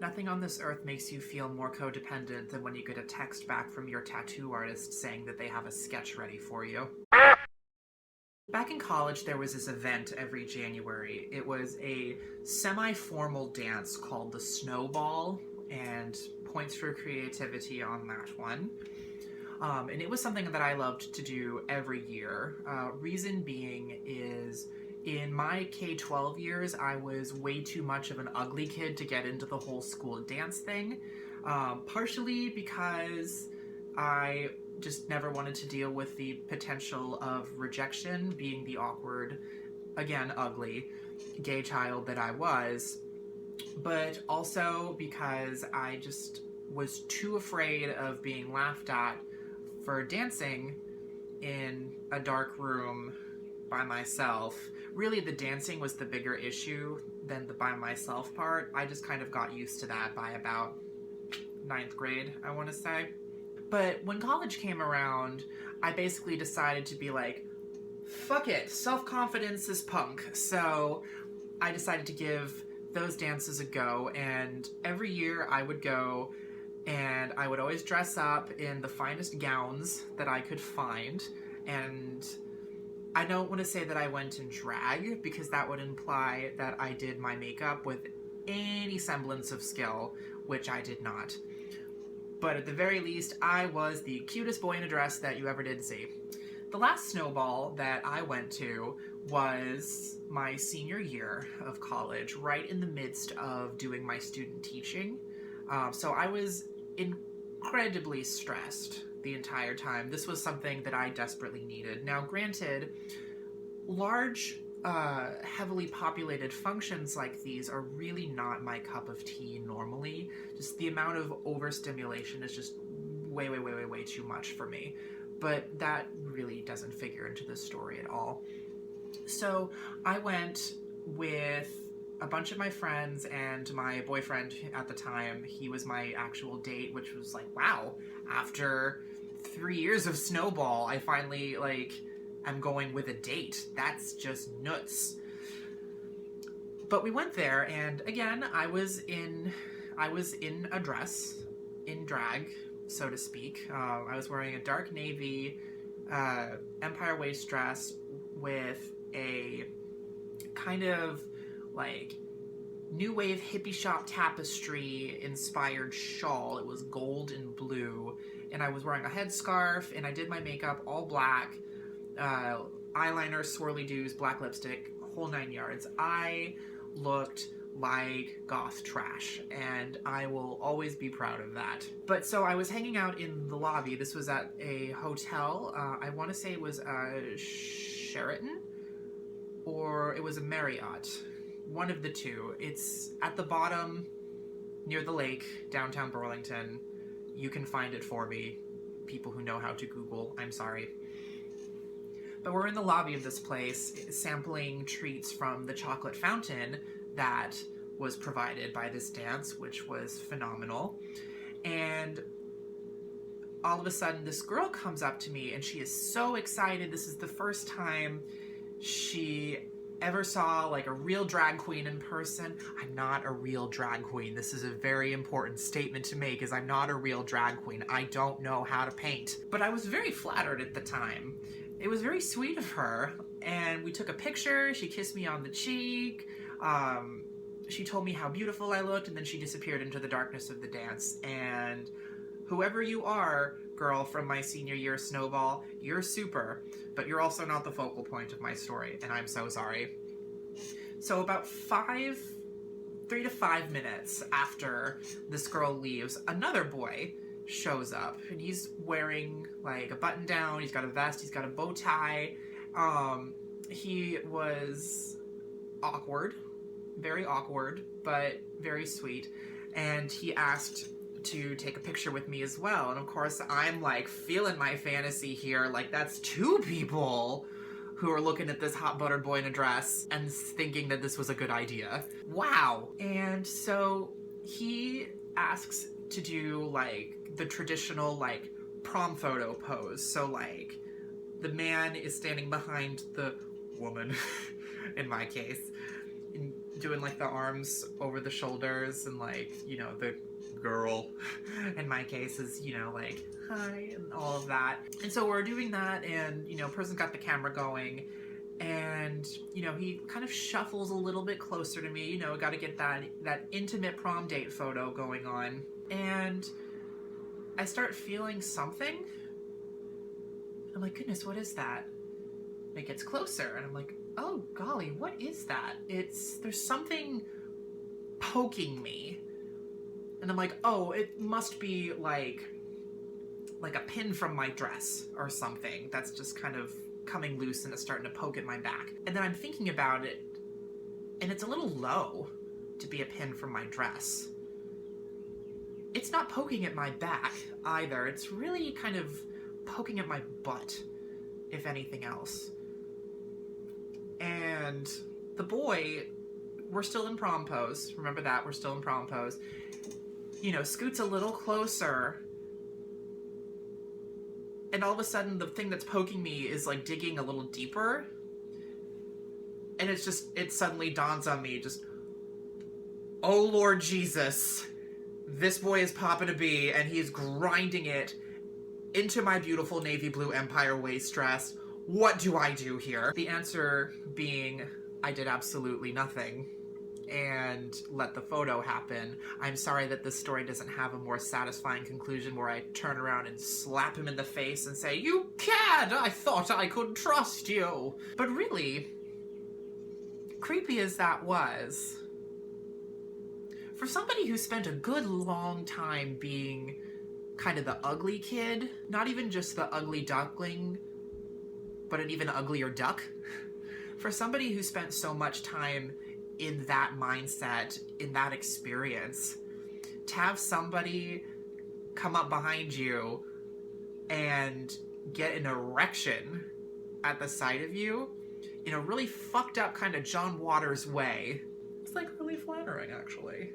Nothing on this earth makes you feel more codependent than when you get a text back from your tattoo artist saying that they have a sketch ready for you. Back in college, there was this event every January. It was a semi-formal dance called the Snowball, and points for creativity on that one. And it was something that I loved to do every year. Reason being is, in my K-12 years, I was way too much of an ugly kid to get into the whole school dance thing. Partially because I just never wanted to deal with the potential of rejection, being the awkward, again, ugly, gay child that I was. But also because I just was too afraid of being laughed at for dancing in a dark room by myself. Really, the dancing was the bigger issue than the by myself part. I just kind of got used to that by about 9th grade, I want to say. But when college came around, I basically decided to be like, fuck it, self-confidence is punk. So I decided to give those dances a go, and every year I would go and I would always dress up in the finest gowns that I could find. And I don't want to say that I went in drag, because that would imply that I did my makeup with any semblance of skill, which I did not. But at the very least, I was the cutest boy in a dress that you ever did see. The last Snowball that I went to was my senior year of college, right in the midst of doing my student teaching. So I was incredibly stressed the entire time. This was something that I desperately needed. Now, granted, large, heavily populated functions like these are really not my cup of tea normally. Just the amount of overstimulation is just way too much for me. But that really doesn't figure into this story at all. So I went with a bunch of my friends and my boyfriend at the time. He was my actual date, which was like, wow, after 3 years of Snowball, I finally, I'm going with a date. That's just nuts. But we went there, and again, I was in a dress, in drag, so to speak. I was wearing a dark navy empire waist dress with a kind of new wave hippie shop tapestry inspired shawl. It was gold and blue, and I was wearing a headscarf, and I did my makeup all black, eyeliner, swirly doos, black lipstick, whole 9 yards. I looked like goth trash, and I will always be proud of that. But so I was hanging out in the lobby. This was at a hotel. I want to say it was a Sheraton, or it was a Marriott. One of the two. It's at the bottom, near the lake, downtown Burlington. You can find it for me. People who know how to Google, I'm sorry. But we're in the lobby of this place, sampling treats from the chocolate fountain that was provided by this dance, which was phenomenal. And all of a sudden, this girl comes up to me, and she is so excited. This is the first time she ever saw a real drag queen in person. I'm not a real drag queen. This is a very important statement to make, is I'm not a real drag queen. I don't know how to paint. But I was very flattered at the time. It was very sweet of her, and we took a picture. She kissed me on the cheek. She told me how beautiful I looked, and then she disappeared into the darkness of the dance. And whoever you are, girl from my senior year Snowball, you're super, but you're also not the focal point of my story, and I'm so sorry. So about 3 to 5 minutes after this girl leaves, another boy shows up, and he's wearing a button down, he's got a vest, he's got a bow tie. He was awkward, very awkward, but very sweet, and he asked to take a picture with me as well. And of course, I'm feeling my fantasy here, that's 2 people who are looking at this hot buttered boy in a dress and thinking that this was a good idea. Wow. And so he asks to do the traditional prom photo pose. So the man is standing behind the woman in my case, and doing like the arms over the shoulders and like, you know, the girl in my case is, you know, like hi and all of that. And so we're doing that, and you know, person got the camera going, and you know, he kind of shuffles a little bit closer to me, you know, got to get that intimate prom date photo going on. And I start feeling something. I'm like, goodness, what is that? And it gets closer, and I'm like, oh golly, what is that? There's something poking me. And I'm like, oh, it must be like a pin from my dress or something that's just kind of coming loose and it's starting to poke at my back. And then I'm thinking about it, and it's a little low to be a pin from my dress. It's not poking at my back either. It's really kind of poking at my butt, if anything else. And the boy, we're still in prom pose. Remember that, we're still in prom pose. You know, scoots a little closer, and all of a sudden the thing that's poking me is like digging a little deeper. And it suddenly dawns on me, just, oh Lord Jesus, this boy is popping a bee, and he is grinding it into my beautiful navy blue Empire waist dress. What do I do here? The answer being, I did absolutely nothing and let the photo happen. I'm sorry that this story doesn't have a more satisfying conclusion where I turn around and slap him in the face and say, you cad! I thought I could trust you! But really, creepy as that was, for somebody who spent a good long time being kind of the ugly kid, not even just the ugly duckling, but an even uglier duck, for somebody who spent so much time in that mindset, in that experience, to have somebody come up behind you and get an erection at the sight of you in a really fucked up kind of John Waters way, it's like really flattering, actually.